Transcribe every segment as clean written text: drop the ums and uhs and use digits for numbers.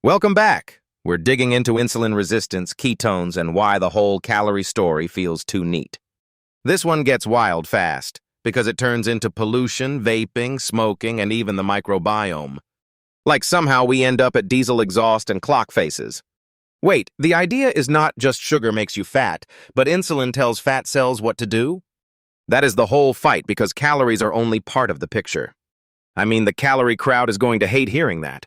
Welcome back. We're digging into insulin resistance, ketones, and why the whole calorie story feels too neat. This one gets wild fast because it turns into pollution, vaping, smoking, and even the microbiome. Like somehow we end up at diesel exhaust and clock faces. Wait, the idea is not just sugar makes you fat, but insulin tells fat cells what to do? That is the whole fight because calories are only part of the picture. I mean, the calorie crowd is going to hate hearing that.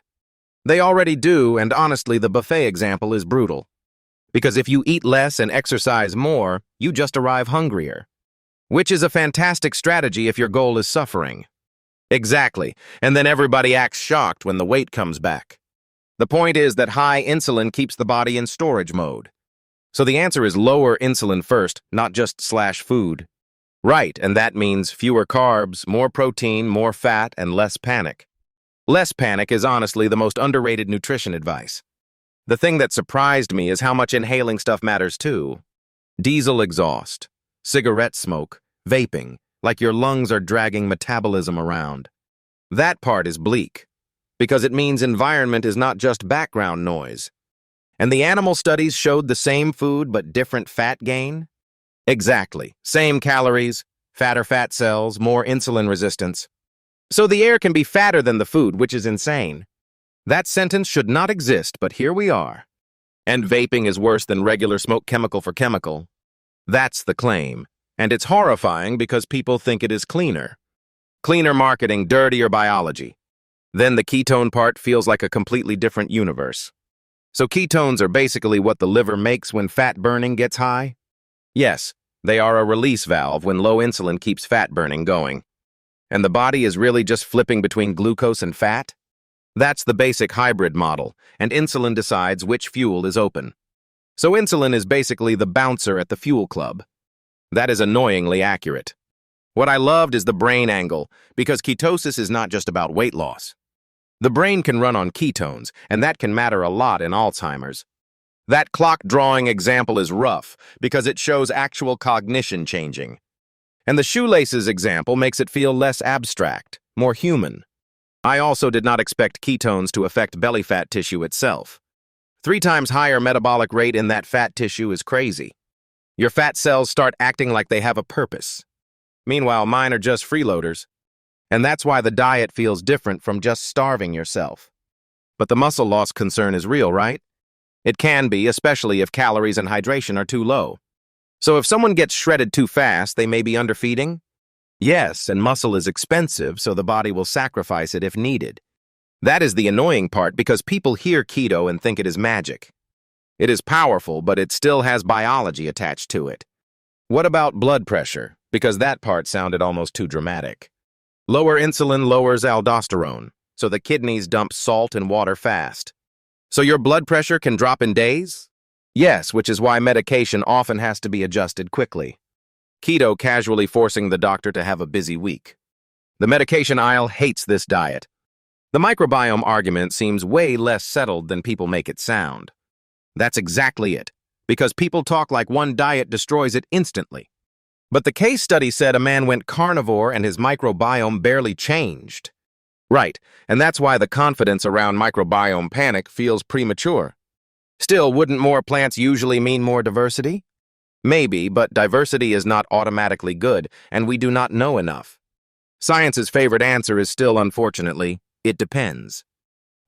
They already do, and honestly, the buffet example is brutal. Because if you eat less and exercise more, you just arrive hungrier. Which is a fantastic strategy if your goal is suffering. Exactly, and then everybody acts shocked when the weight comes back. The point is that high insulin keeps the body in storage mode. So the answer is lower insulin first, not just /food. Right, and that means fewer carbs, more protein, more fat, and less panic. Less panic is honestly the most underrated nutrition advice. The thing that surprised me is how much inhaling stuff matters too. Diesel exhaust, cigarette smoke, vaping, like your lungs are dragging metabolism around. That part is bleak, because it means environment is not just background noise. And the animal studies showed the same food but different fat gain? Exactly, same calories, fatter fat cells, more insulin resistance. So the air can be fatter than the food, which is insane. That sentence should not exist, but here we are. And vaping is worse than regular smoke chemical for chemical. That's the claim. And it's horrifying because people think it is cleaner. Cleaner marketing, dirtier biology. Then the ketone part feels like a completely different universe. So ketones are basically what the liver makes when fat burning gets high? Yes, they are a release valve when low insulin keeps fat burning going. And the body is really just flipping between glucose and fat? That's the basic hybrid model, and insulin decides which fuel is open. So insulin is basically the bouncer at the fuel club. That is annoyingly accurate. What I loved is the brain angle, because ketosis is not just about weight loss. The brain can run on ketones, and that can matter a lot in Alzheimer's. That clock drawing example is rough, because it shows actual cognition changing. And the shoelaces example makes it feel less abstract, more human. I also did not expect ketones to affect belly fat tissue itself. 3 times higher metabolic rate in that fat tissue is crazy. Your fat cells start acting like they have a purpose. Meanwhile, mine are just freeloaders. And that's why the diet feels different from just starving yourself. But the muscle loss concern is real, right? It can be, especially if calories and hydration are too low. So if someone gets shredded too fast, they may be underfeeding? Yes, and muscle is expensive, so the body will sacrifice it if needed. That is the annoying part because people hear keto and think it is magic. It is powerful, but it still has biology attached to it. What about blood pressure? Because that part sounded almost too dramatic. Lower insulin lowers aldosterone, so the kidneys dump salt and water fast. So your blood pressure can drop in days? Yes, which is why medication often has to be adjusted quickly. Keto casually forcing the doctor to have a busy week. The medication aisle hates this diet. The microbiome argument seems way less settled than people make it sound. That's exactly it, because people talk like one diet destroys it instantly. But the case study said a man went carnivore and his microbiome barely changed. Right, and that's why the confidence around microbiome panic feels premature. Still, wouldn't more plants usually mean more diversity? Maybe, but diversity is not automatically good, and we do not know enough. Science's favorite answer is still, unfortunately, it depends.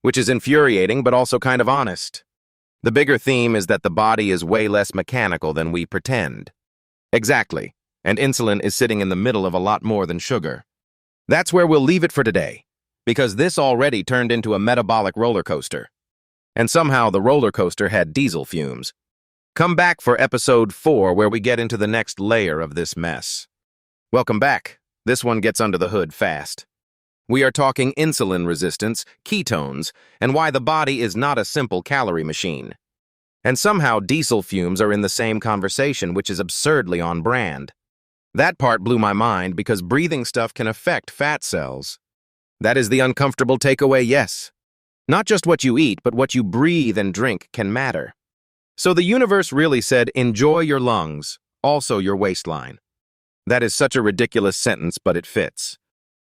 Which is infuriating, but also kind of honest. The bigger theme is that the body is way less mechanical than we pretend. Exactly, and insulin is sitting in the middle of a lot more than sugar. That's where we'll leave it for today, because this already turned into a metabolic roller coaster. And somehow the roller coaster had diesel fumes. Come back for episode 4 where we get into the next layer of this mess. Welcome back. This one gets under the hood fast. We are talking insulin resistance, ketones, and why the body is not a simple calorie machine. And somehow diesel fumes are in the same conversation, which is absurdly on brand. That part blew my mind because breathing stuff can affect fat cells. That is the uncomfortable takeaway, yes. Not just what you eat, but what you breathe and drink can matter. So the universe really said, enjoy your lungs, also your waistline. That is such a ridiculous sentence, but it fits.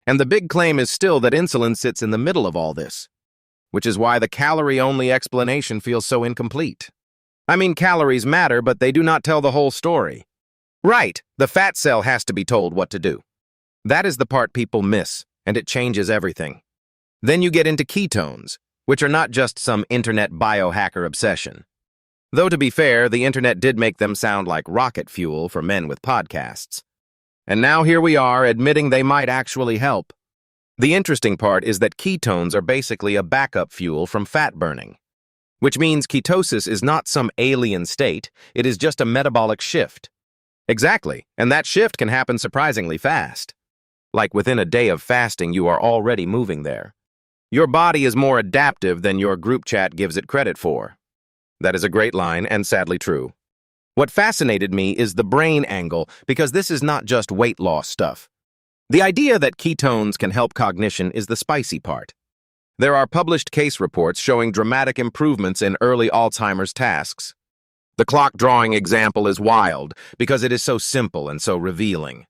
And the big claim is still that insulin sits in the middle of all this. which is why the calorie-only explanation feels so incomplete. I mean, calories matter, but they do not tell the whole story. Right, the fat cell has to be told what to do. That is the part people miss, and it changes everything. Then you get into ketones, which are not just some internet biohacker obsession. Though to be fair, the internet did make them sound like rocket fuel for men with podcasts. And now here we are admitting they might actually help. The interesting part is that ketones are basically a backup fuel from fat burning, which means ketosis is not some alien state, it is just a metabolic shift. Exactly, and that shift can happen surprisingly fast. Like within a day of fasting, you are already moving there. Your body is more adaptive than your group chat gives it credit for. That is a great line and sadly true. What fascinated me is the brain angle, because this is not just weight loss stuff. The idea that ketones can help cognition is the spicy part. There are published case reports showing dramatic improvements in early Alzheimer's tasks. The clock drawing example is wild because it is so simple and so revealing.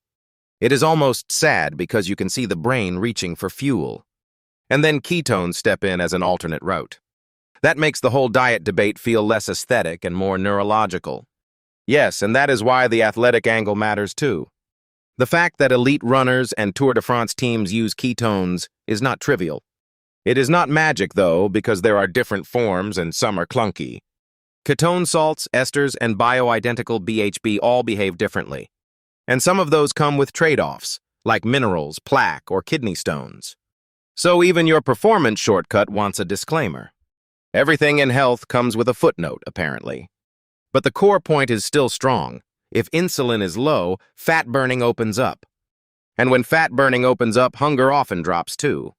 It is almost sad because you can see the brain reaching for fuel. And then ketones step in as an alternate route. That makes the whole diet debate feel less aesthetic and more neurological. Yes, and that is why the athletic angle matters too. The fact that elite runners and Tour de France teams use ketones is not trivial. It is not magic, though, because there are different forms and some are clunky. Ketone salts, esters, and bioidentical BHB all behave differently. And some of those come with trade-offs, like minerals, plaque, or kidney stones. So even your performance shortcut wants a disclaimer. Everything in health comes with a footnote, apparently. But the core point is still strong. If insulin is low, fat burning opens up. And when fat burning opens up, hunger often drops too.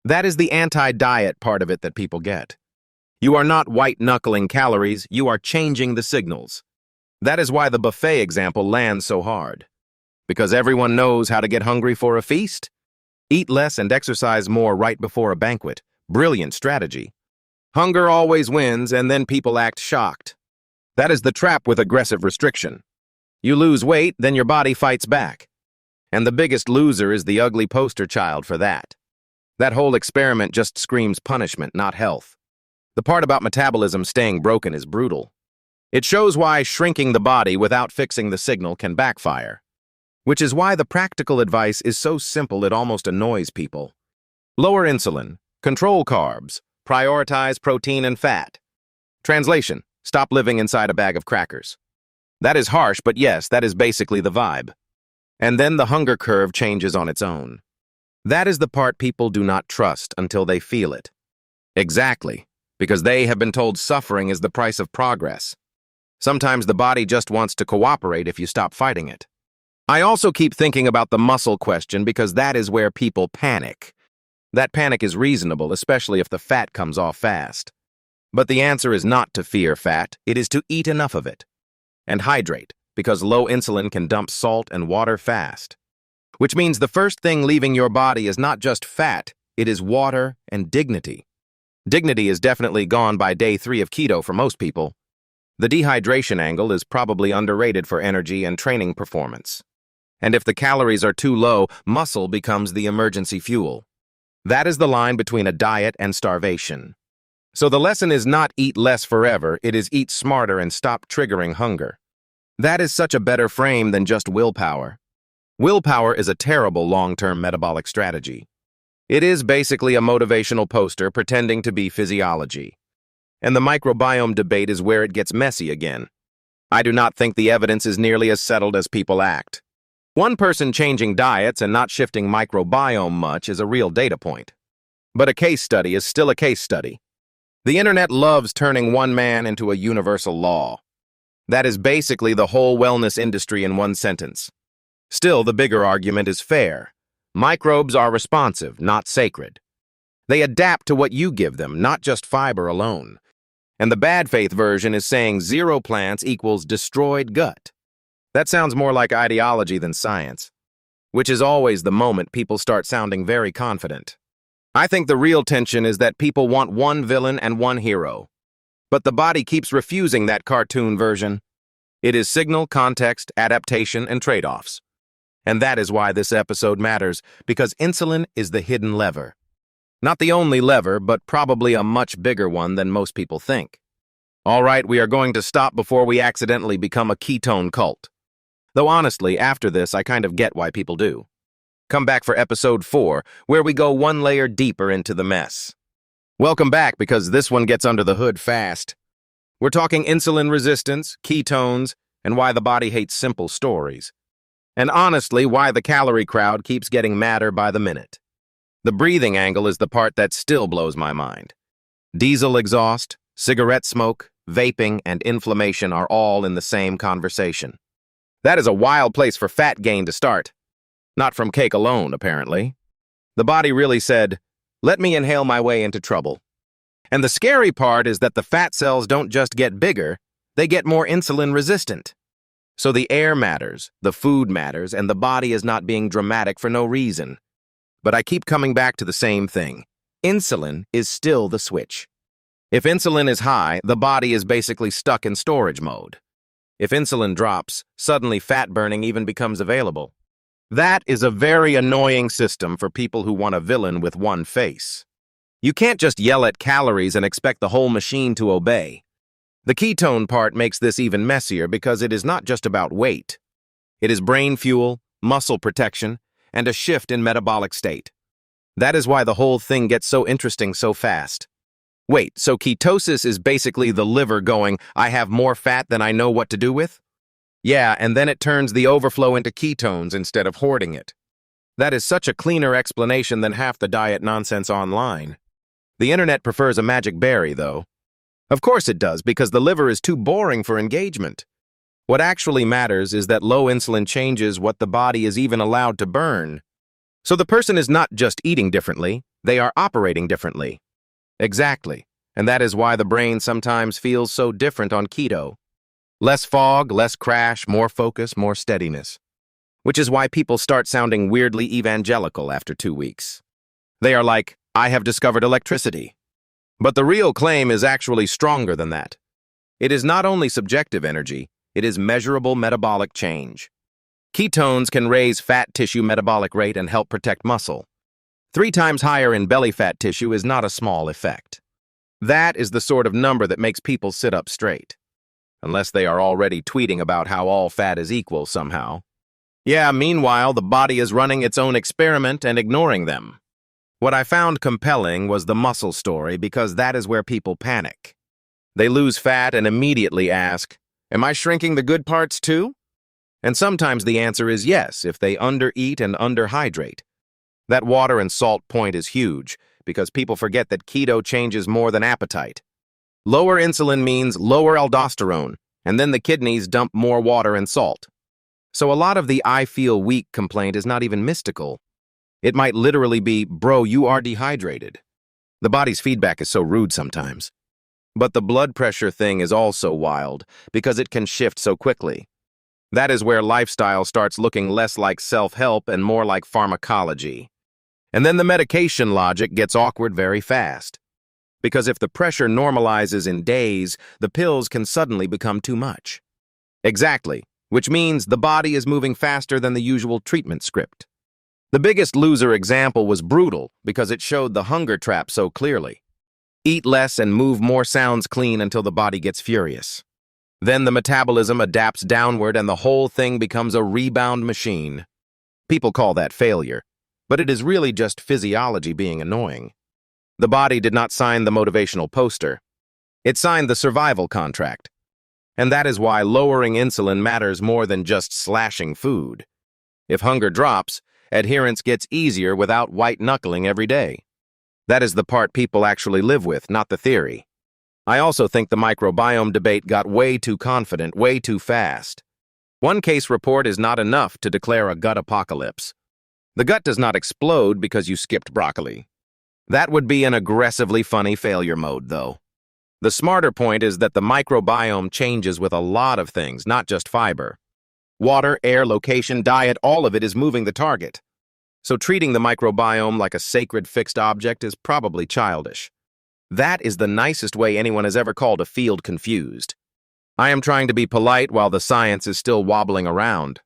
That is the anti-diet part of it that people get. You are not white-knuckling calories, you are changing the signals. That is why the buffet example lands so hard. Because everyone knows how to get hungry for a feast? Eat less and exercise more right before a banquet. Brilliant strategy. Hunger always wins, and then people act shocked. That is the trap with aggressive restriction. You lose weight, then your body fights back. And the biggest loser is the ugly poster child for that. That whole experiment just screams punishment, not health. The part about metabolism staying broken is brutal. It shows why shrinking the body without fixing the signal can backfire. Which is why the practical advice is so simple it almost annoys people. Lower insulin, control carbs, prioritize protein and fat. Translation: stop living inside a bag of crackers. That is harsh, but yes, that is basically the vibe. And then the hunger curve changes on its own. That is the part people do not trust until they feel it. Exactly, because they have been told suffering is the price of progress. Sometimes the body just wants to cooperate if you stop fighting it. I also keep thinking about the muscle question because that is where people panic. That panic is reasonable, especially if the fat comes off fast. But the answer is not to fear fat, it is to eat enough of it. And hydrate, because low insulin can dump salt and water fast. Which means the first thing leaving your body is not just fat, it is water and dignity. Dignity is definitely gone by day 3 of keto for most people. The dehydration angle is probably underrated for energy and training performance. And if the calories are too low, muscle becomes the emergency fuel. That is the line between a diet and starvation. So the lesson is not eat less forever, it is eat smarter and stop triggering hunger. That is such a better frame than just willpower. Willpower is a terrible long-term metabolic strategy. It is basically a motivational poster pretending to be physiology. And the microbiome debate is where it gets messy again. I do not think the evidence is nearly as settled as people act. One person changing diets and not shifting microbiome much is a real data point. But a case study is still a case study. The internet loves turning one man into a universal law. That is basically the whole wellness industry in one sentence. Still, the bigger argument is fair. Microbes are responsive, not sacred. They adapt to what you give them, not just fiber alone. And the bad faith version is saying zero plants equals destroyed gut. That sounds more like ideology than science, which is always the moment people start sounding very confident. I think the real tension is that people want one villain and one hero. But the body keeps refusing that cartoon version. It is signal, context, adaptation, and trade-offs. And that is why this episode matters, because insulin is the hidden lever. Not the only lever, but probably a much bigger one than most people think. All right, we are going to stop before we accidentally become a ketone cult. Though honestly, after this, I kind of get why people do. Come back for episode 4, where we go one layer deeper into the mess. Welcome back, because this one gets under the hood fast. We're talking insulin resistance, ketones, and why the body hates simple stories. And honestly, why the calorie crowd keeps getting madder by the minute. The breathing angle is the part that still blows my mind. Diesel exhaust, cigarette smoke, vaping, and inflammation are all in the same conversation. That is a wild place for fat gain to start. Not from cake alone, apparently. The body really said, let me inhale my way into trouble. And the scary part is that the fat cells don't just get bigger, they get more insulin resistant. So the air matters, the food matters, and the body is not being dramatic for no reason. But I keep coming back to the same thing. Insulin is still the switch. If insulin is high, the body is basically stuck in storage mode. If insulin drops, suddenly fat burning even becomes available. That is a very annoying system for people who want a villain with one face. You can't just yell at calories and expect the whole machine to obey. The ketone part makes this even messier because it is not just about weight. It is brain fuel, muscle protection, and a shift in metabolic state. That is why the whole thing gets so interesting so fast. Wait, so ketosis is basically the liver going, I have more fat than I know what to do with? Yeah, and then it turns the overflow into ketones instead of hoarding it. That is such a cleaner explanation than half the diet nonsense online. The internet prefers a magic berry, though. Of course it does, because the liver is too boring for engagement. What actually matters is that low insulin changes what the body is even allowed to burn. So the person is not just eating differently, they are operating differently. Exactly, and that is why the brain sometimes feels so different on keto. Less fog, less crash, more focus, more steadiness. Which is why people start sounding weirdly evangelical after 2 weeks. They are like, I have discovered electricity. But the real claim is actually stronger than that. It is not only subjective energy, it is measurable metabolic change. Ketones can raise fat tissue metabolic rate and help protect muscle. 3 times higher in belly fat tissue is not a small effect. That is the sort of number that makes people sit up straight. Unless they are already tweeting about how all fat is equal somehow. Yeah, meanwhile, the body is running its own experiment and ignoring them. What I found compelling was the muscle story because that is where people panic. They lose fat and immediately ask, am I shrinking the good parts too? And sometimes the answer is yes, if they undereat and underhydrate. That water and salt point is huge because people forget that keto changes more than appetite. Lower insulin means lower aldosterone, and then the kidneys dump more water and salt. So a lot of the I feel weak complaint is not even mystical. It might literally be, bro, you are dehydrated. The body's feedback is so rude sometimes. But the blood pressure thing is also wild because it can shift so quickly. That is where lifestyle starts looking less like self-help and more like pharmacology. And then the medication logic gets awkward very fast. Because if the pressure normalizes in days, the pills can suddenly become too much. Exactly, which means the body is moving faster than the usual treatment script. The biggest loser example was brutal because it showed the hunger trap so clearly. Eat less and move more sounds clean until the body gets furious. Then the metabolism adapts downward and the whole thing becomes a rebound machine. People call that failure, but it is really just physiology being annoying. The body did not sign the motivational poster. It signed the survival contract. And that is why lowering insulin matters more than just slashing food. If hunger drops, adherence gets easier without white-knuckling every day. That is the part people actually live with, not the theory. I also think the microbiome debate got way too confident, way too fast. One case report is not enough to declare a gut apocalypse. The gut does not explode because you skipped broccoli. That would be an aggressively funny failure mode, though. The smarter point is that the microbiome changes with a lot of things, not just fiber. Water, air, location, diet, all of it is moving the target. So treating the microbiome like a sacred fixed object is probably childish. That is the nicest way anyone has ever called a field confused. I am trying to be polite while the science is still wobbling around.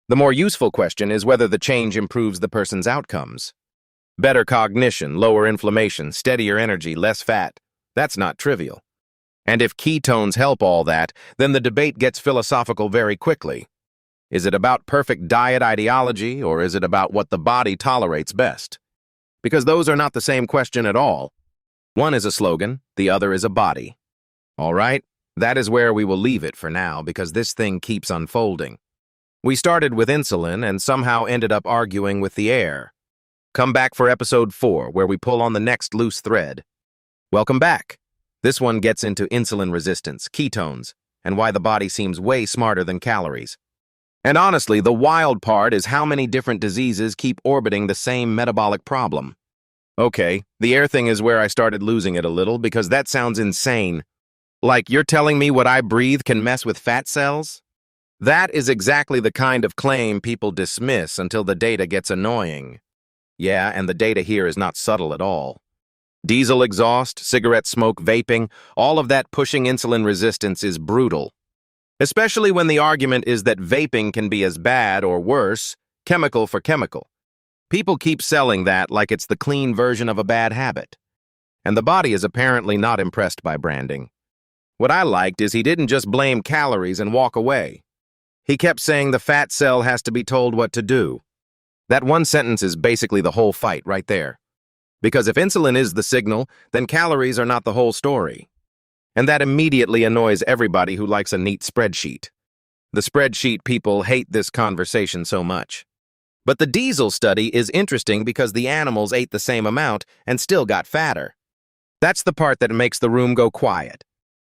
The more useful question is whether the change improves the person's outcomes. Better cognition, lower inflammation, steadier energy, less fat. That's not trivial. And if ketones help all that, then the debate gets philosophical very quickly. Is it about perfect diet ideology, or is it about what the body tolerates best? Because those are not the same question at all. One is a slogan, the other is a body. All right, that is where we will leave it for now, because this thing keeps unfolding. We started with insulin and somehow ended up arguing with the air. Come back for episode 4, where we pull on the next loose thread. Welcome back. This one gets into insulin resistance, ketones, and why the body seems way smarter than calories. And honestly, the wild part is how many different diseases keep orbiting the same metabolic problem. Okay, the air thing is where I started losing it a little, because that sounds insane. Like, you're telling me what I breathe can mess with fat cells? That is exactly the kind of claim people dismiss until the data gets annoying. Yeah, and the data here is not subtle at all. Diesel exhaust, cigarette smoke, vaping, all of that pushing insulin resistance is brutal. Especially when the argument is that vaping can be as bad or worse, chemical for chemical. People keep selling that like it's the clean version of a bad habit. And the body is apparently not impressed by branding. What I liked is he didn't just blame calories and walk away. He kept saying the fat cell has to be told what to do. That one sentence is basically the whole fight right there. Because if insulin is the signal, then calories are not the whole story. And that immediately annoys everybody who likes a neat spreadsheet. The spreadsheet people hate this conversation so much. But the diesel study is interesting because the animals ate the same amount and still got fatter. That's the part that makes the room go quiet.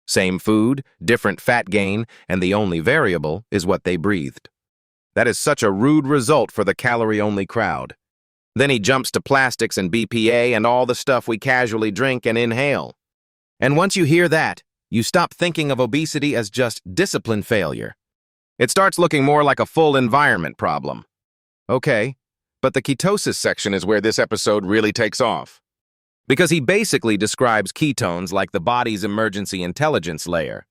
Same food, different fat gain, and the only variable is what they breathed. That is such a rude result for the calorie-only crowd. Then he jumps to plastics and BPA and all the stuff we casually drink and inhale. And once you hear that, you stop thinking of obesity as just discipline failure. It starts looking more like a full environment problem. Okay, but the ketosis section is where this episode really takes off. Because he basically describes ketones like the body's emergency intelligence layer.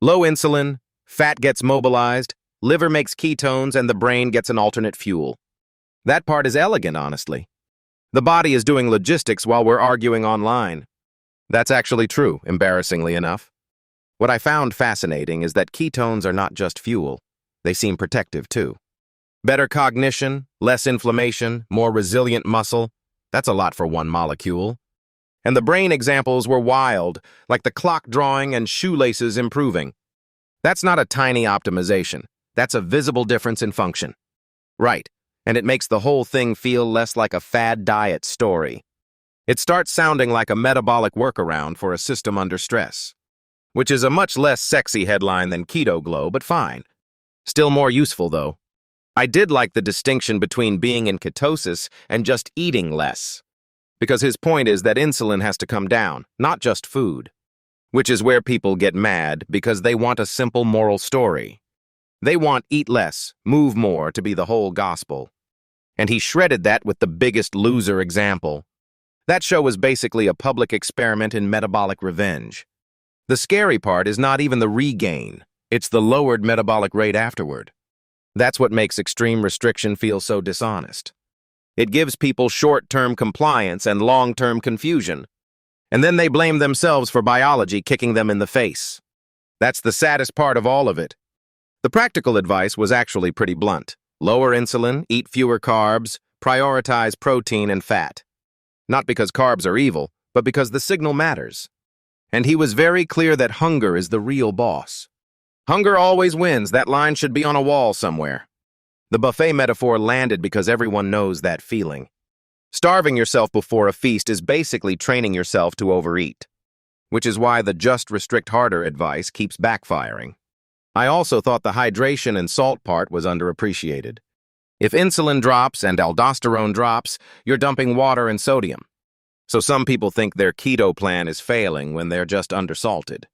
Low insulin, fat gets mobilized, liver makes ketones, and the brain gets an alternate fuel. That part is elegant, honestly. The body is doing logistics while we're arguing online. That's actually true, embarrassingly enough. What I found fascinating is that ketones are not just fuel. They seem protective, too. Better cognition, less inflammation, more resilient muscle. That's a lot for one molecule. And the brain examples were wild, like the clock drawing and shoelaces improving. That's not a tiny optimization. That's a visible difference in function. Right, and it makes the whole thing feel less like a fad diet story. It starts sounding like a metabolic workaround for a system under stress. Which is a much less sexy headline than Keto Glow, but fine. Still more useful, though. I did like the distinction between being in ketosis and just eating less. Because his point is that insulin has to come down, not just food. Which is where people get mad because they want a simple moral story. They want eat less, move more to be the whole gospel. And he shredded that with the Biggest Loser example. That show was basically a public experiment in metabolic revenge. The scary part is not even the regain, it's the lowered metabolic rate afterward. That's what makes extreme restriction feel so dishonest. It gives people short-term compliance and long-term confusion. And then they blame themselves for biology kicking them in the face. That's the saddest part of all of it. The practical advice was actually pretty blunt. Lower insulin, eat fewer carbs, prioritize protein and fat. Not because carbs are evil, but because the signal matters. And he was very clear that hunger is the real boss. Hunger always wins. That line should be on a wall somewhere. The buffet metaphor landed because everyone knows that feeling. Starving yourself before a feast is basically training yourself to overeat. Which is why the just restrict harder advice keeps backfiring. I also thought the hydration and salt part was underappreciated. If insulin drops and aldosterone drops, you're dumping water and sodium. So some people think their keto plan is failing when they're just undersalted.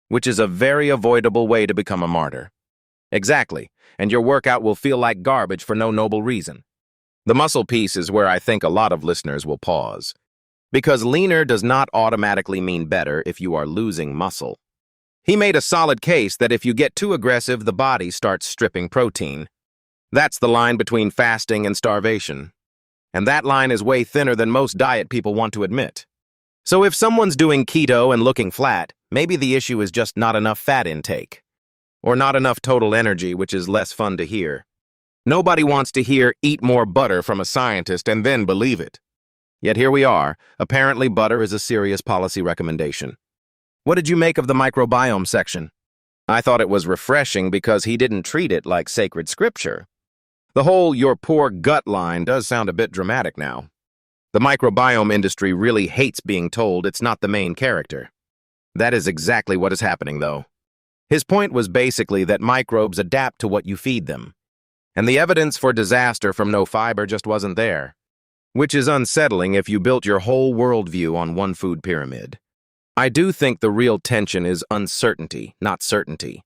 Which is a very avoidable way to become a martyr. Exactly, and your workout will feel like garbage for no noble reason. The muscle piece is where I think a lot of listeners will pause. Because leaner does not automatically mean better if you are losing muscle. He made a solid case that if you get too aggressive, the body starts stripping protein. That's the line between fasting and starvation. And that line is way thinner than most diet people want to admit. So if someone's doing keto and looking flat, maybe the issue is just not enough fat intake. Or not enough total energy, which is less fun to hear. Nobody wants to hear "eat more butter" from a scientist and then believe it. Yet here we are. Apparently butter is a serious policy recommendation. What did you make of the microbiome section? I thought it was refreshing because he didn't treat it like sacred scripture. The whole "your poor gut" line does sound a bit dramatic now. The microbiome industry really hates being told it's not the main character. That is exactly what is happening, though. His point was basically that microbes adapt to what you feed them. And the evidence for disaster from no fiber just wasn't there. Which is unsettling if you built your whole worldview on one food pyramid. I do think the real tension is uncertainty, not certainty.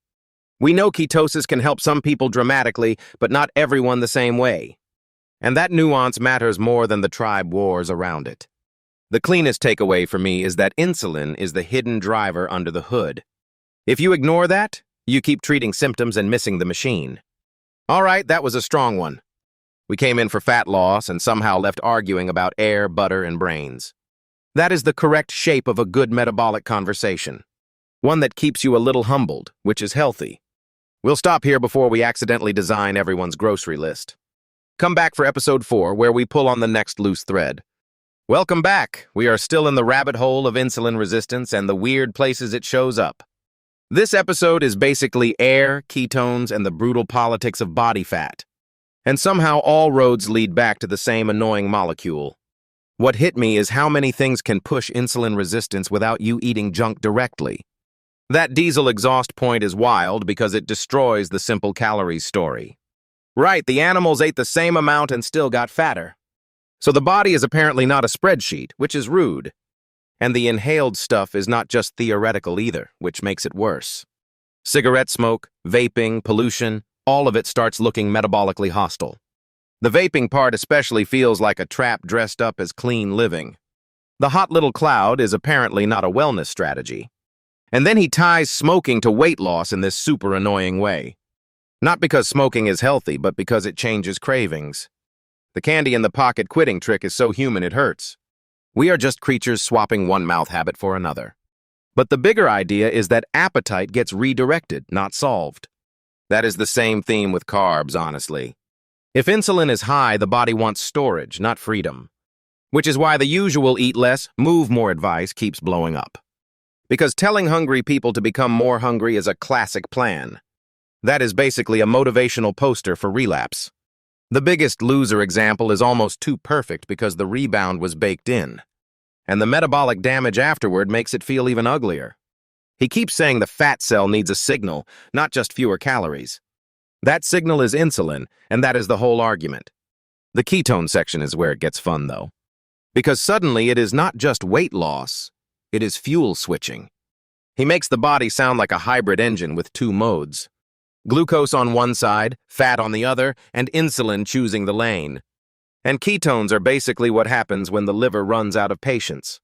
We know ketosis can help some people dramatically, but not everyone the same way. And that nuance matters more than the tribe wars around it. The cleanest takeaway for me is that insulin is the hidden driver under the hood. If you ignore that, you keep treating symptoms and missing the machine. All right, that was a strong one. We came in for fat loss and somehow left arguing about air, butter, and brains. That is the correct shape of a good metabolic conversation. One that keeps you a little humbled, which is healthy. We'll stop here before we accidentally design everyone's grocery list. Come back for episode 4, where we pull on the next loose thread. Welcome back. We are still in the rabbit hole of insulin resistance and the weird places it shows up. This episode is basically air, ketones, and the brutal politics of body fat. And somehow all roads lead back to the same annoying molecule. What hit me is how many things can push insulin resistance without you eating junk directly. That diesel exhaust point is wild because it destroys the simple calories story. Right, the animals ate the same amount and still got fatter. So the body is apparently not a spreadsheet, which is rude. And the inhaled stuff is not just theoretical either, which makes it worse. Cigarette smoke, vaping, pollution, all of it starts looking metabolically hostile. The vaping part especially feels like a trap dressed up as clean living. The hot little cloud is apparently not a wellness strategy. And then he ties smoking to weight loss in this super annoying way. Not because smoking is healthy, but because it changes cravings. The candy in the pocket quitting trick is so human it hurts. We are just creatures swapping one mouth habit for another. But the bigger idea is that appetite gets redirected, not solved. That is the same theme with carbs, honestly. If insulin is high, the body wants storage, not freedom. Which is why the usual eat less, move more advice keeps blowing up. Because telling hungry people to become more hungry is a classic plan. That is basically a motivational poster for relapse. The Biggest Loser example is almost too perfect because the rebound was baked in. And the metabolic damage afterward makes it feel even uglier. He keeps saying the fat cell needs a signal, not just fewer calories. That signal is insulin, and that is the whole argument. The ketone section is where it gets fun, though. Because suddenly it is not just weight loss, it is fuel switching. He makes the body sound like a hybrid engine with two modes. Glucose on one side, fat on the other, and insulin choosing the lane. And ketones are basically what happens when the liver runs out of patience.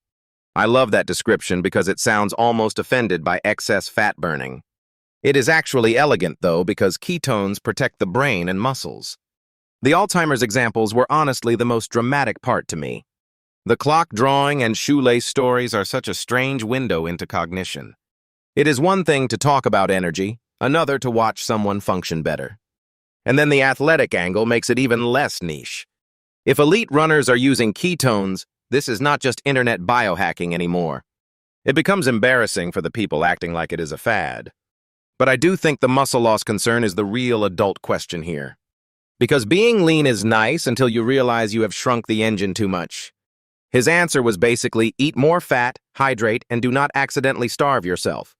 I love that description because it sounds almost offended by excess fat burning. It is actually elegant, though, because ketones protect the brain and muscles. The Alzheimer's examples were honestly the most dramatic part to me. The clock drawing and shoelace stories are such a strange window into cognition. It is one thing to talk about energy, another to watch someone function better. And then the athletic angle makes it even less niche. If elite runners are using ketones, this is not just internet biohacking anymore. It becomes embarrassing for the people acting like it is a fad. But I do think the muscle loss concern is the real adult question here. Because being lean is nice until you realize you have shrunk the engine too much. His answer was basically eat more fat, hydrate, and do not accidentally starve yourself.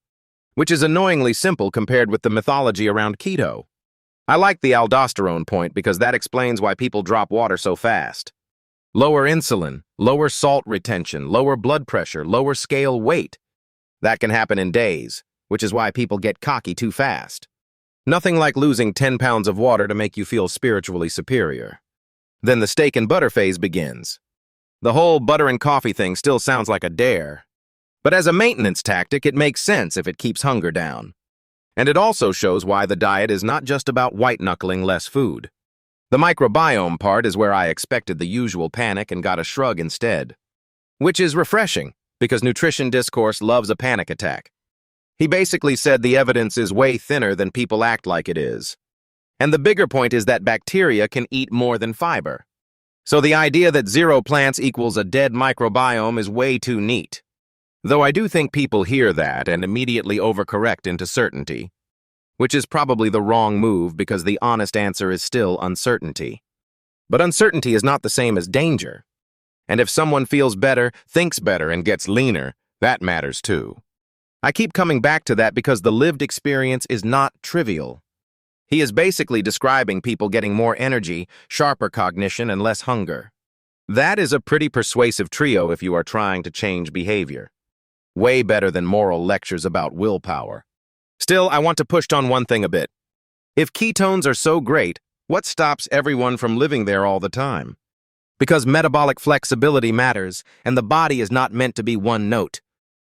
Which is annoyingly simple compared with the mythology around keto. I like the aldosterone point because that explains why people drop water so fast. Lower insulin, lower salt retention, lower blood pressure, lower scale weight. That can happen in days, which is why people get cocky too fast. Nothing like losing 10 pounds of water to make you feel spiritually superior. Then the steak and butter phase begins. The whole butter and coffee thing still sounds like a dare. But as a maintenance tactic, it makes sense if it keeps hunger down. And it also shows why the diet is not just about white-knuckling less food. The microbiome part is where I expected the usual panic and got a shrug instead. Which is refreshing, because nutrition discourse loves a panic attack. He basically said the evidence is way thinner than people act like it is. And the bigger point is that bacteria can eat more than fiber. So the idea that zero plants equals a dead microbiome is way too neat. Though I do think people hear that and immediately overcorrect into certainty, which is probably the wrong move because the honest answer is still uncertainty. But uncertainty is not the same as danger. And if someone feels better, thinks better, and gets leaner, that matters too. I keep coming back to that because the lived experience is not trivial. He is basically describing people getting more energy, sharper cognition, and less hunger. That is a pretty persuasive trio if you are trying to change behavior. Way better than moral lectures about willpower. Still, I want to push on one thing a bit. If ketones are so great, what stops everyone from living there all the time? Because metabolic flexibility matters, and the body is not meant to be one note.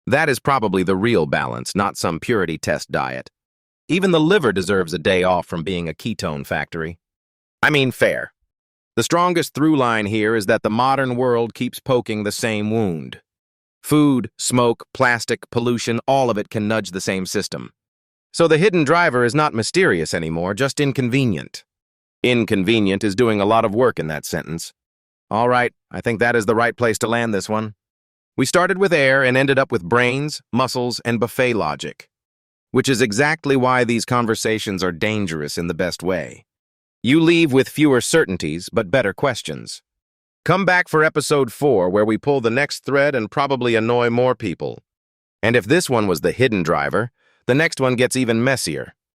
That is probably the real balance, not some purity test diet. Even the liver deserves a day off from being a ketone factory. I mean, fair. The strongest through line here is that the modern world keeps poking the same wound. Food, smoke, plastic, pollution, all of it can nudge the same system. So the hidden driver is not mysterious anymore, just inconvenient. Inconvenient is doing a lot of work in that sentence. All right, I think that is the right place to land this one. We started with air and ended up with brains, muscles, and buffet logic. Which is exactly why these conversations are dangerous in the best way. You leave with fewer certainties, but better questions. Come back for episode 4, where we pull the next thread and probably annoy more people. And if this one was the hidden driver, the next one gets even messier.